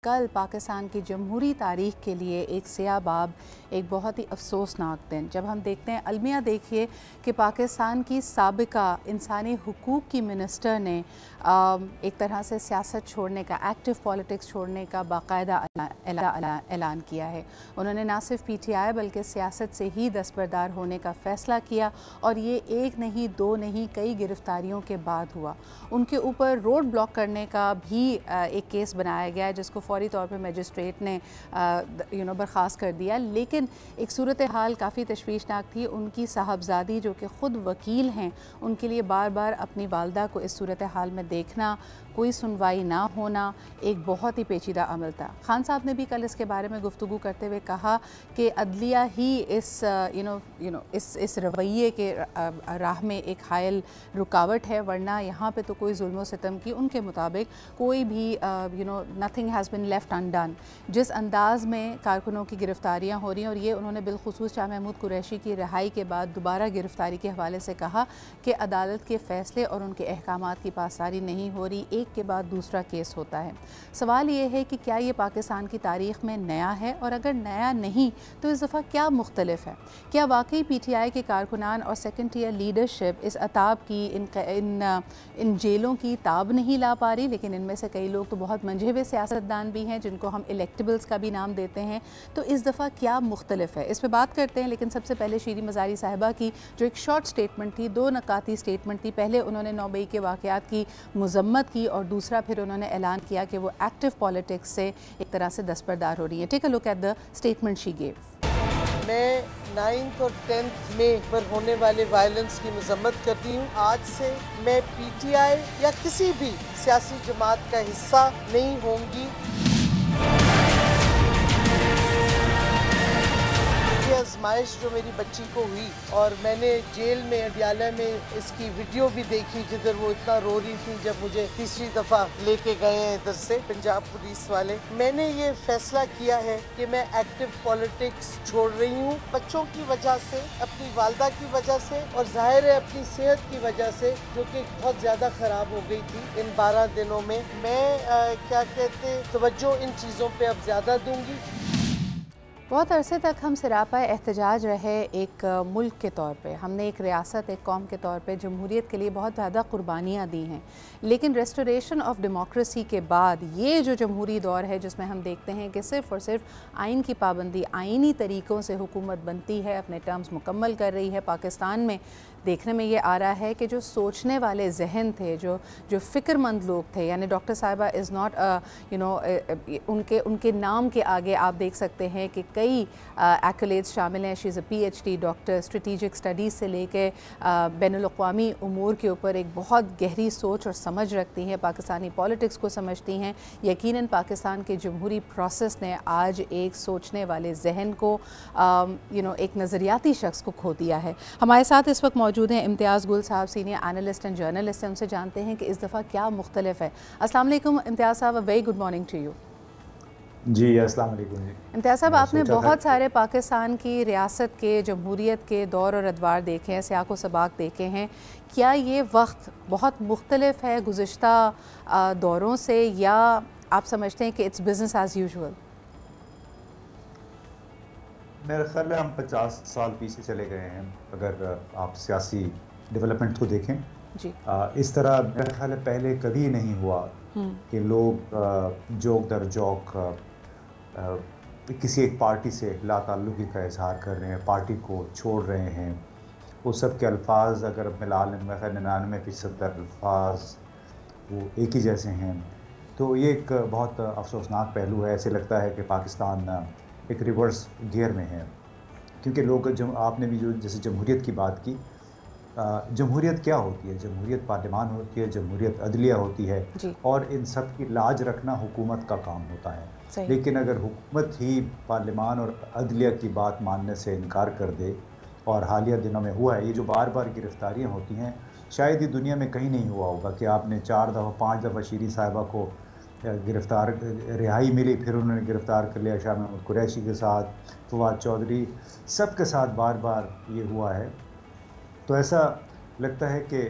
कल पाकिस्तान की जमहूरी तारीख़ के लिए एक सियाबाब, एक बहुत ही अफसोसनाक दिन। जब हम देखते हैं, अलमिया देखिए कि पाकिस्तान की साबिका इंसानी हुकूक की मिनिस्टर ने एक तरह से सियासत छोड़ने का, एक्टिव पॉलिटिक्स छोड़ने का बाकायदा ऐलान किया है। उन्होंने ना सिर्फ PTI बल्कि सियासत से ही दस्तबरदार होने का फ़ैसला किया, और ये एक नहीं, दो नहीं, कई गिरफ्तारियों के बाद हुआ। उनके ऊपर रोड ब्लॉक करने का भी एक केस बनाया गया, जिसको फौरी तौर पे मजिस्ट्रेट ने बर्खास्त कर दिया। लेकिन एक सूरत हाल काफ़ी तशवीशनाक थी। उनकी साहबजादी, जो कि ख़ुद वकील हैं, उनके लिए बार बार अपनी वालदा को इस सूरत हाल में देखना, कोई सुनवाई ना होना, एक बहुत ही पेचीदा अमल था। खान साहब ने भी कल इसके बारे में गुफ्तगू करते हुए कहा कि अदलिया ही इस रवैये के राह में एक हायल रुकावट है, वरना यहाँ पे तो कोई जुल्म सितम की उनके मुताबिक कोई भी nothing has been left undone. जिस अंदाज में कारकुनों की गिरफ्तारियाँ हो रही हैं, और ये उन्होंने बिलखुसूस शाह महमूद कुरैशी की रिहाई के बाद दोबारा गिरफ्तारी के हवाले से कहा कि अदालत के फ़ैसले और उनके अहकामात की पासदारी नहीं हो रही, एक के बाद दूसरा केस होता है। सवाल ये है कि क्या ये पाकिस्तान की तारीख़ में नया है, और अगर नया नहीं तो इस दफ़ा क्या मुख्तलिफ है? क्या वाकई PTI के कारकुनान और सेकंड टियर लीडरशिप इस अताब की, इन जेलों की ताब नहीं ला पा रही? लेकिन इनमें से कई लोग तो बहुत मंझे हुए सियासतदान भी हैं, जिनको हम इलेक्टेबल्स का भी नाम देते हैं। तो इस दफ़ा क्या मुख्तलिफ है, इस पर बात करते हैं। लेकिन सबसे पहले शीरी मज़ारी साहिबा की जो एक शॉर्ट स्टेटमेंट थी, 2 नकाती स्टेटमेंट थी। पहले उन्होंने 9 मई के वाक़यात की मज़म्मत की, और दूसरा फिर उन्होंने ऐलान किया कि वो एक्टिव पॉलिटिक्स से एक तरह से दस्तबरदार हो रही है। Take a look at the statement she gave. मैं 9th और 10th मई पर होने वाले वायलेंस की मजम्मत करती हूँ। आज से मैं PTI या किसी भी सियासी जमात का हिस्सा नहीं होंगी। ये आजमाइश जो मेरी बच्ची को हुई, और मैंने जेल में अडियाला में इसकी वीडियो भी देखी, जिधर वो इतना रो रही थी जब मुझे तीसरी दफ़ा लेके गए हैं इधर से पंजाब पुलिस वाले। मैंने ये फैसला किया है कि मैं एक्टिव पॉलिटिक्स छोड़ रही हूँ, बच्चों की वजह से, अपनी वालदा की वजह से, और जाहिर है अपनी सेहत की वजह से, जो कि बहुत ज़्यादा ख़राब हो गई थी इन 12 दिनों में। मैं क्या कहते तवज्जो इन चीज़ों पर अब ज़्यादा दूँगी। बहुत अरसे तक हम सिरापा एहतजाज रहे एक मुल्क के तौर पे। हमने एक रियासत, एक कौम के तौर पे जमहूरियत के लिए बहुत ज़्यादा कुर्बानियाँ दी हैं। लेकिन रेस्टोरेशन ऑफ डेमोक्रेसी के बाद ये जो जमहूरी दौर है, जिसमें हम देखते हैं कि सिर्फ़ और सिर्फ आइन की पाबंदी, आइनी तरीक़ों से हुकूमत बनती है, अपने टर्म्स मुकम्मल कर रही है। पाकिस्तान में देखने में ये आ रहा है कि जो सोचने वाले जहन थे, जो फ़िक्रमंद लोग थे, यानी डॉक्टर साहिबा इज़ नॉट उनके नाम के आगे आप देख सकते हैं कि कई एक्कलेड्स शामिल हैं। She is a PhD doctor, strategic studies से लेके बैनुल-अक़वामी उमूर के ऊपर एक बहुत गहरी सोच और समझ रखती हैं, पाकिस्तानी पॉलिटिक्स को समझती हैं। यकीनन पाकिस्तान के जमहूरी प्रोसेस ने आज एक सोचने वाले जहन को एक नज़रियाती शख्स को खो दिया है। हमारे साथ इस वक्त मौजूद हैं इम्तियाज़ गुल साहब, सीनियर एनालिस्ट एंड जर्नलिस्ट हैं। उनसे जानते हैं कि इस दफ़ा क्या मुख्तलिफ है। अस्सलाम वालेकुम इम्तियाज़ साहब, very good morning to you. जी अस्सलाम वालेकुम जी। इम्तियाज़ साहब, आपने बहुत सारे पाकिस्तान की रियासत के, जमहूरियत के दौर और अदवार देखे हैं, सियाक़ व सबाक़ देखे हैं। क्या ये वक्त बहुत मुख्तलिफ है गुज़िश्ता दौरों से, या आप समझते हैं कि इट्स बिज़नेस एज़ यूजुअल? मेरा ख्याल है हम 50 साल पीछे चले गए हैं अगर आप सियासी डेवलपमेंट को देखें जी। इस तरह मेरा ख्याल है पहले कभी नहीं हुआ कि लोग जोक दर जोक किसी एक पार्टी से लाताल्लुकी का इजहार कर रहे हैं, पार्टी को छोड़ रहे हैं। वो सब के अल्फाज अगर मिला लें, मेरा ख्याल 99% अल्फाज वो एक ही जैसे हैं। तो ये एक बहुत अफसोसनाक पहलू है। ऐसे लगता है कि पाकिस्तान एक रिवर्स गियर में है, क्योंकि लोग आपने भी जो जैसे जमहूरियत की बात की, जमहूरियत क्या होती है? जमहूरियत पार्लियामान होती है, जमहूरियत अदलिया होती है, और इन सब की लाज रखना हुकूमत का काम होता है। लेकिन अगर हुकूमत ही पार्लियामान और अदलिया की बात मानने से इनकार कर दे, और हालिया दिनों में हुआ है, ये जो बार बार गिरफ्तारियाँ होती हैं, शायद ये दुनिया में कहीं नहीं हुआ होगा कि आपने 4 दफ़ा 5 दफ़ा शीरी साहिबा को गिरफ़्तार, रिहाई मिली, फिर उन्होंने गिरफ़्तार कर लिया, शाह महमूद कुरैशी के साथ, फवाद चौधरी, सब के साथ बार बार ये हुआ है। तो ऐसा लगता है कि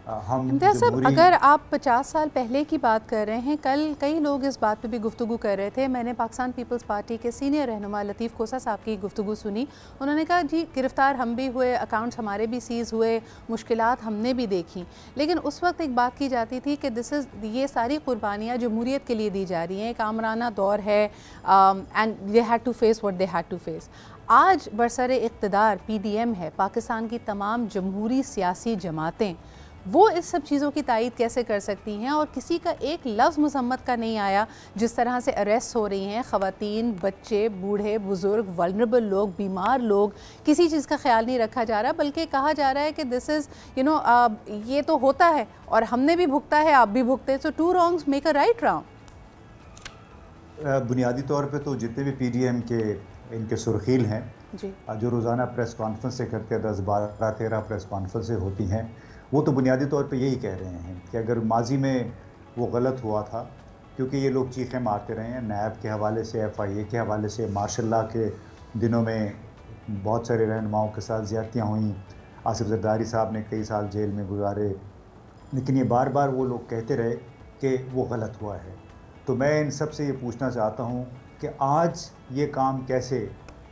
इम्तियाज़ साहब, अगर आप 50 साल पहले की बात कर रहे हैं, कल कई लोग इस बात पे भी गुफ्तगू कर रहे थे। मैंने पाकिस्तान पीपल्स पार्टी के सीनियर रहनुमा लतीफ़ कोसा साहब की गुफ्तगू सुनी। उन्होंने कहा जी गिरफ़्तार हम भी हुए, अकाउंट्स हमारे भी सीज़ हुए, मुश्किलात हमने भी देखी, लेकिन उस वक्त एक बात की जाती थी कि ये सारी कुर्बानियाँ जमहूरियत के लिए दी जा रही हैं, एक आमराना दौर है and they had to face what they had to face. आज बरसरे इक़्तिदार PDM है, पाकिस्तान की तमाम जमहूरी सियासी जमातें, वो इस सब चीज़ों की तायीद कैसे कर सकती हैं? और किसी का एक लफ्ज़ मज़म्मत का नहीं आया जिस तरह से अरेस्ट हो रही हैं ख़वातीन, बच्चे, बूढ़े, बुज़ुर्ग, वल्नरेबल लोग, बीमार लोग, किसी चीज़ का ख्याल नहीं रखा जा रहा, बल्कि कहा जा रहा है कि दिस इज़ ये तो होता है और हमने भी भुगता है, आप भी भुगते हैं, so two wrongs make a right wrong. बुनियादी तौर पे तो जितने भी PDM के इनके सुर्खील हैं जी, जो रोज़ाना प्रेस कॉन्फ्रेंस से करते हैं, 10, 12, 13 प्रेस कॉन्फ्रेंस होती हैं, वो तो बुनियादी तौर पे यही कह रहे हैं कि अगर माजी में वो गलत हुआ था, क्योंकि ये लोग चीखें मारते रहे हैं नैब के हवाले से, FIA के हवाले से, मार्शल के दिनों में बहुत सारे रहनुमाओं के साथ ज़्यादतियाँ हुई, आसिफ जरदारी साहब ने कई साल जेल में गुजारे, लेकिन ये बार बार वो लोग कहते रहे कि वो गलत हुआ है। तो मैं इन सब से ये पूछना चाहता हूँ कि आज ये काम कैसे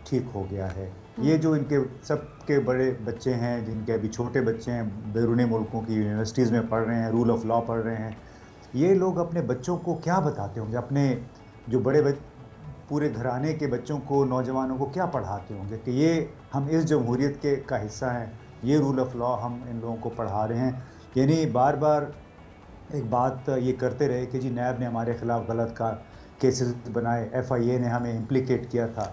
ठीक हो गया है? ये जो इनके सब के बड़े बच्चे हैं, जिनके अभी छोटे बच्चे हैं, बैरूनी मुल्कों की यूनिवर्सिटीज़ में पढ़ रहे हैं, रूल ऑफ लॉ पढ़ रहे हैं, ये लोग अपने बच्चों को क्या बताते होंगे? अपने जो पूरे घराने के बच्चों को, नौजवानों को क्या पढ़ाते होंगे कि ये हम इस जमहूरियत का हिस्सा हैं, ये रूल ऑफ लॉ हम इन लोगों को पढ़ा रहे हैं? यानी बार बार एक बात ये करते रहे कि जी नैब ने हमारे ख़िलाफ़ गलत का केसेस बनाए, FIA ने हमें इम्प्लिकेट किया था।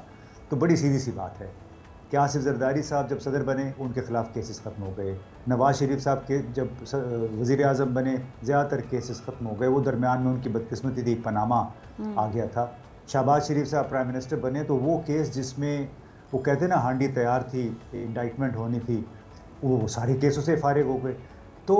तो बड़ी सीधी सी बात है कि आसिफ जरदारी साहब जब सदर बने उनके ख़िलाफ़ केसेस ख़त्म हो गए, नवाज़ शरीफ साहब के जब वज़ीर आज़म बने ज़्यादातर केसेस ख़त्म हो गए, वो दरमियान में उनकी बदकिस्मती थी, पनामा आ गया था। शहबाज शरीफ साहब प्राइम मिनिस्टर बने तो वो केस जिसमें वो कहते ना हांडी तैयार थी, इंडाइटमेंट होनी थी, वो सारे केसों से फारिग हो गए। तो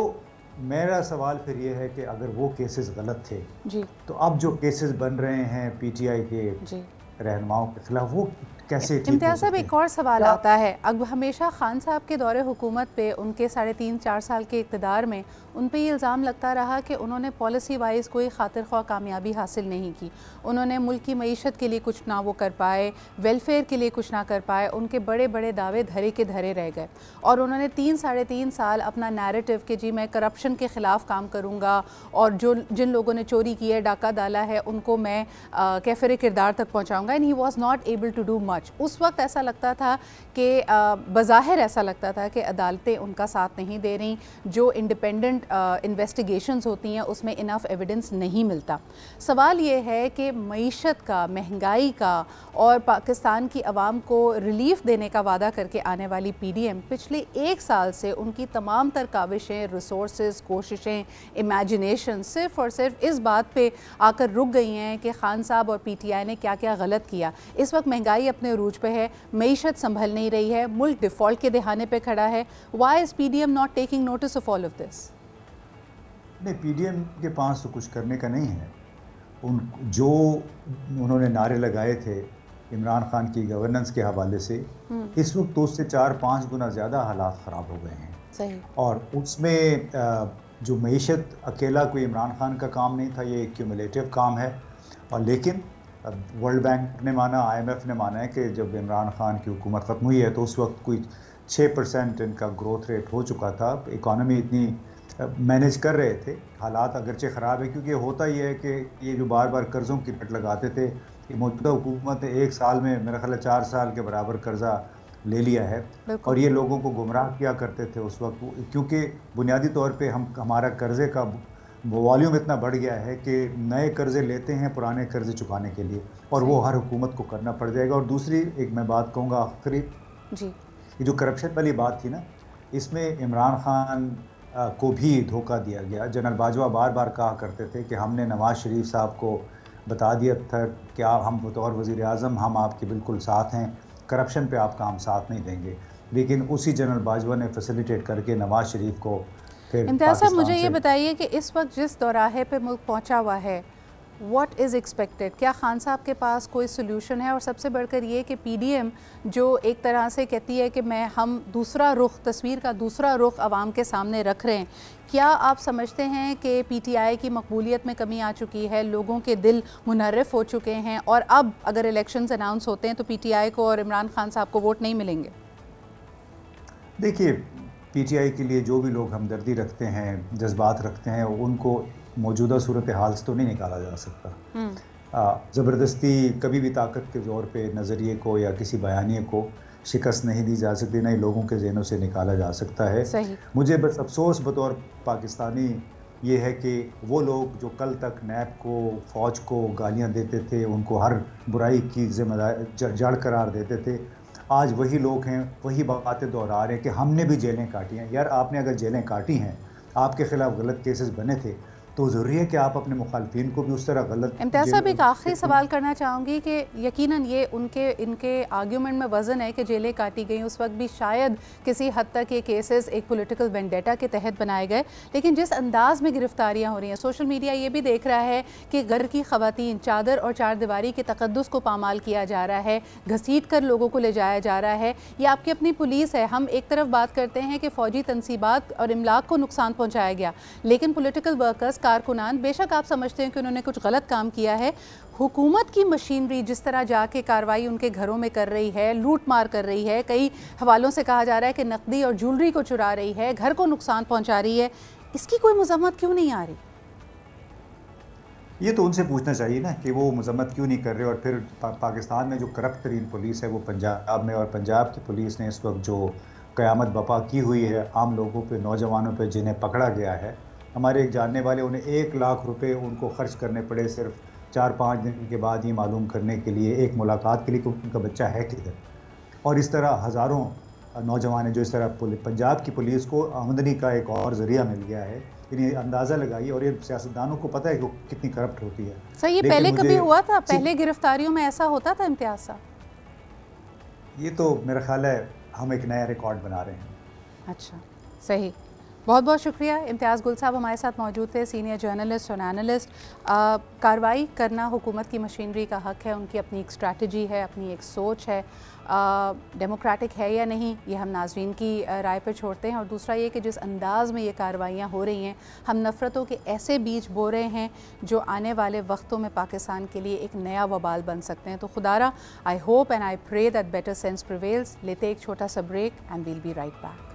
मेरा सवाल फिर ये है कि अगर वो केसेस गलत थे जी, तो अब जो केसेस बन रहे हैं PTI के रहनुमाओं के खिलाफ, वो कैसे ठीक हो इम्तियाज़ साहब, सकते हैं? एक और सवाल आता है। अब हमेशा खान साहब के दौरे हुकूमत पे, उनके 3.5-4 साल के इक़्तिदार में उन पे ये इल्ज़ाम लगता रहा कि उन्होंने पॉलिसी वाइज कोई खातिर ख्वाह कामयाबी हासिल नहीं की, उन्होंने मुल्क की मईशत के लिए कुछ ना वो कर पाए, वेलफेयर के लिए कुछ ना कर पाए, उनके बड़े बड़े दावे धरे के धरे रह गए। और उन्होंने 3-3.5 साल अपना नैरेटिव कि जी मैं करप्शन के ख़िलाफ़ काम करूँगा और जिन लोगों ने चोरी की है, डाका डाला है, उनको मैं कैफ़िर किरदार तक पहुँचाऊँगा, and he was not able to do much. उस वक्त ऐसा लगता था कि बज़ाहिर ऐसा लगता था कि अदालतें उनका साथ नहीं दे रही, जो इंडिपेंडेंट इन्वेस्टिगेशंस होती हैं उसमें इनफ एविडेंस नहीं मिलता। सवाल ये है कि मईशत का, महंगाई का और पाकिस्तान की आवाम को रिलीफ देने का वादा करके आने वाली PDM पिछले 1 साल से उनकी तमाम तर काविशें, रिसोर्सेज, कोशिशें, इमेजिनेशन सिर्फ़ और सिर्फ इस बात पे आकर रुक गई हैं कि खान साहब और PTI ने क्या क्या गलत किया। इस वक्त महंगाई अपने अरूज पे है, मईशत संभल नहीं रही है, मुल्क डिफ़ॉल्ट के दहाने पे खड़ा है। Why is PDM not taking notice of all of this? नहीं, PDM के पास तो कुछ करने का नहीं है। जो उन्होंने नारे लगाए थे इमरान खान की गवर्नेंस के हवाले से, इस वक्त तो उससे 4-5 गुना ज़्यादा हालात ख़राब हो गए हैं। सही। और उसमें जो मईशत अकेला कोई इमरान खान का काम नहीं था, ये क्यूमुलेटिव काम है। और लेकिन वर्ल्ड बैंक ने माना, IMF ने माना है कि जब इमरान खान की हुकूमत ख़त्म हुई है तो उस वक्त कोई 6% इनका ग्रोथ रेट हो चुका था, इकॉनमी इतनी मैनेज कर रहे थे। हालात अगरचे ख़राब है, क्योंकि होता ही है कि ये जो बार बार कर्ज़ों की रट लगाते थे, ये मौजूदा हुकूमत ने 1 साल में मेरा ख्याल है 4 साल के बराबर कर्ज़ा ले लिया है। और ये लोगों को गुमराह किया करते थे उस वक्त, क्योंकि बुनियादी तौर पे हमारा कर्ज़े का वॉल्यूम इतना बढ़ गया है कि नए कर्ज़े लेते हैं पुराने कर्ज़े चुकाने के लिए, और वो हर हुकूमत को करना पड़ जाएगा। और दूसरी एक मैं बात कहूँगा आखिरी जी, ये जो करप्शन वाली बात थी ना, इसमें इमरान खान को भी धोखा दिया गया। जनरल बाजवा बार बार कहा करते थे कि हमने नवाज़ शरीफ साहब को बता दिया था कि हम बतौर वज़ीर आज़म हम आपके बिल्कुल साथ हैं, करप्शन पे आपका हम साथ नहीं देंगे, लेकिन उसी जनरल बाजवा ने फैसिलिटेट करके नवाज़ शरीफ को फिर। इम्तियाज़ साहब, मुझे ये बताइए कि इस वक्त जिस दौराहे पे मुल्क पहुंचा हुआ है, what is expected? کیا خان صاحب کے پاس کوئی سلوشن ہے؟ اور سب سے بڑھ کر یہ کہ پی ڈی ایم جو ایک طرح سے کہتی ہے کہ ہم دوسرا رخ، تصویر کا دوسرا رخ عوام کے سامنے رکھ رہے ہیں، کیا آپ سمجھتے ہیں کہ پی ٹی آئی کی مقبولیت میں کمی آ چکی ہے، لوگوں کے دل منحرف ہو چکے ہیں، اور اب اگر الیکشنز اناؤنس ہوتے ہیں تو پی ٹی آئی کو اور عمران خان صاحب کو ووٹ نہیں ملیں گے؟ دیکھیے، پی ٹی آئی کے لیے جو بھی لوگ ہمدردی رکھتے ہیں، جذبات رکھتے ہیں، ان کو موجودہ صورتحال سے تو نہیں نکالا جا سکتا۔ زبردستی کبھی بھی طاقت کے زور پہ نظریے کو یا کسی بیانیے کو شکست نہیں دی جا سکتی، نہ ہی لوگوں کے ذہنوں سے نکالا جا سکتا ہے۔ مجھے بس افسوس بطور پاکستانی یہ ہے کہ وہ لوگ جو کل تک نیب کو، فوج کو گالیاں دیتے تھے، ان کو ہر برائی کی ذمہ دار جڑ قرار دیتے تھے، آج وہی لوگ ہیں، وہی باتیں دہرا رہے ہیں کہ ہم نے بھی جیلیں کاٹی ہیں۔ یار، آپ نے اگر جیلیں کاٹی ہیں، آپ کے خلاف غلط کیسز بنے تھے، تو ضروری ہے کہ آپ اپنے مخالفین کو بھی اس طرح غلط۔ امتیاز صاحب، ایک آخری سوال کرنا چاہوں گی کہ یقیناً یہ ان کے آرگیومنٹ میں وزن ہے کہ جیلیں کاٹی گئیں، اس وقت بھی شاید کسی حد تک یہ کیسز ایک پولیٹیکل وینڈیٹا کے تحت بنائے گئے، لیکن جس انداز میں گرفتاریاں ہو رہی ہیں، سوشل میڈیا یہ بھی دیکھ رہا ہے کہ گھر کی خواتین، چادر اور چار دیواری کے تقدس کو پامال کیا جا رہا ہے، گھسیٹ کر لوگوں کو لے جایا جا رہا ہے۔ یہ آپ کی اپنی پولیس ہے۔ ہم ایک طرف بات کرتے ہیں کہ فوجی تنصیبات اور املاک کو نقصان پہنچایا گیا، لیکن پولیٹیکل ورکرز، کارکنان، بے شک آپ سمجھتے ہیں کہ انہوں نے کچھ غلط کام کیا ہے، حکومت کی مشینری جس طرح جا کے کارروائی ان کے گھروں میں کر رہی ہے، لوٹ مار کر رہی ہے، کئی حوالوں سے کہا جا رہا ہے کہ نقدی اور جولری کو چرا رہی ہے، گھر کو نقصان پہنچا رہی ہے، اس کی کوئی مذمت کیوں نہیں آ رہی؟ یہ تو ان سے پوچھنا چاہیے نا کہ وہ مذمت کیوں نہیں کر رہے۔ اور پھر پاکستان میں جو کرپٹ ترین پولیس ہے وہ پنجاب میں، اور پنجاب کی پولیس نے اس وقت جو قیامت بپا کی ہوئی ہے عام لوگوں پہ، نوجوانوں پہ جنہیں پکڑا گیا ہے، ہمارے ایک جاننے والے، انہیں 1 لاکھ روپے ان کو خرچ کرنے پڑے صرف 4-5 دن کے بعد یہ معلوم کرنے کے لیے، ایک ملاقات کے لیے کہ ان کا بچہ ہے کدھر۔ اور اس طرح ہزاروں نوجوان ہیں جو اس طرح پنجاب کی پولیس کو آمدنی کا ایک اور ذریعہ مل گیا ہے۔ انہیں اندازہ لگائیے، اور یہ سیاستدانوں کو پتہ ہے کہ وہ کتنی کرپٹ ہوتی ہے۔ سر، یہ پہلے کبھی ہوا تھا؟ پہلے گرفتاریوں میں ایسا ہوتا تھا امتیاز صاحب؟ یہ تو میرا خیال ہے ہم ایک نیا ریکارڈ بنا رہے ہیں۔ اچھا، صحیح۔ بہت بہت شکریہ۔ امتیاز گل صاحب ہمارے ساتھ موجود تھے، سینئر جرنلسٹ اور انالسٹ۔ کارروائی کرنا حکومت کی مشینری کا حق ہے، ان کی اپنی ایک اسٹریٹجی ہے، اپنی ایک سوچ ہے، ڈیموکریٹک ہے یا نہیں یہ ہم ناظرین کی رائے پر چھوڑتے ہیں۔ اور دوسرا یہ کہ جس انداز میں یہ کارروائیاں ہو رہی ہیں، ہم نفرتوں کے ایسے بیج بو رہے ہیں جو آنے والے وقتوں میں پاکستان کے لیے ایک نیا وبال بن سکتے ہیں۔ تو خدارا، آئی ہوپ اینڈ آئی پرے دیٹ بیٹر سینس پریویلز۔ لیتے ایک چھوٹا سا break and we'll be right back.